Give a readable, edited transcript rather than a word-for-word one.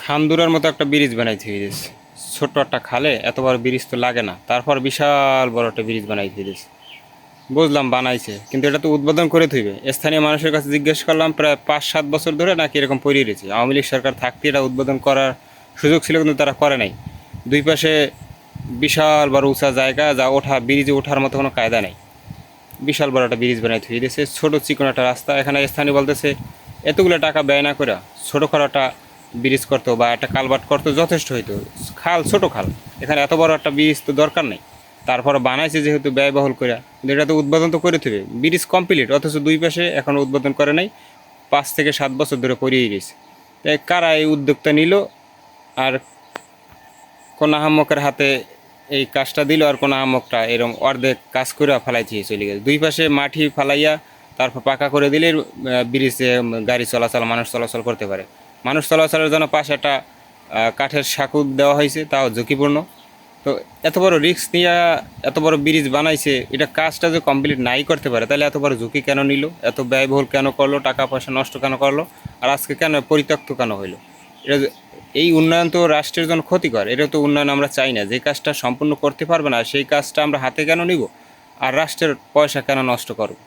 খান্দুরার মতো একটা ব্রিজ বানাইতে হয়েছে। ছোট্ট একটা খালে এত বড় ব্রিজ তো লাগে না, তারপর বিশাল বড় একটা ব্রিজ বানাইতে হয়েছে। বুঝলাম বানাইছে, কিন্তু এটা তো উদ্বোধন করে থইবে। স্থানীয় মানুষের কাছে জিজ্ঞেস করলাম, প্রায় 5-7 বছর ধরে নাকি এরকম পড়িয়ে রয়েছে। আওয়ামী লীগ সরকার থাকতে এটা উদ্বোধন করার সুযোগ ছিল, কিন্তু তারা করে নাই। দুই পাশে বিশাল বড় উঁচা জায়গা, যা ব্রিজে ওঠার মতো কোনো কায়দা নেই। বিশাল বড় একটা ব্রিজ বানাই থুয়ে দিয়েছে, ছোটো চিকন একটা রাস্তা। এখানে স্থানীয় বলতেছে এতগুলো টাকা ব্যয় না করে ছোটো একটা ব্রিজ করতো বা একটা কালভার্ট করতো, যথেষ্ট হইতো। খাল, ছোটো খাল, এখানে এত বড় একটা ব্রিজ তো দরকার নেই। তারপরে বানাইছে যেহেতু ব্যয়বহুল করে, কিন্তু এটা তো উদ্বোধন তো করে থইবে। ব্রিজ কমপ্লিট, অথচ দুই পাশে এখনও উদ্বোধন করে নাই। 5 থেকে 7 বছর ধরে পড়িয়ে গেছে। তাই কারা এই উদ্যোগটা নিল, আর কোন আহাম্মকের হাতে এই কাজটা দিল, আর কোন আহাম্মকটা এরকম অর্ধেক কাজ করে ফালাইছে চলে গেছে। দুই পাশে মাটি ফালাইয়া তারপর পাকা করে দিলে ব্রিজে গাড়ি চলাচল, মানুষ চলাচল করতে পারে। মানুষ চলাচলের জন্য পাশে একটা কাঠের সাঁকো দেওয়া হয়েছে, তাও ঝুঁকিপূর্ণ। তো এত বড় রিস্ক নিয়ে এত বড় ব্রিজ বানাইছে, এটা কাজটা যে কমপ্লিট নাই করতে পারে, তাহলে এত বড় ঝুঁকি কেন নিল, এত ব্যয়বহুল কেন করলো, টাকা পয়সা নষ্ট কেন করলো, আর আজকে কেন পরিত্যক্ত কেন হইলো? এটা এই উন্নয়ন তো রাষ্ট্রের জন্য ক্ষতিকর। এটা তো উন্নয়ন আমরা চাই না। যে কাজটা সম্পূর্ণ করতে পারবে না সেই কাজটা আমরা হাতে কেন নিব, আর রাষ্ট্রের পয়সা কেন নষ্ট করব?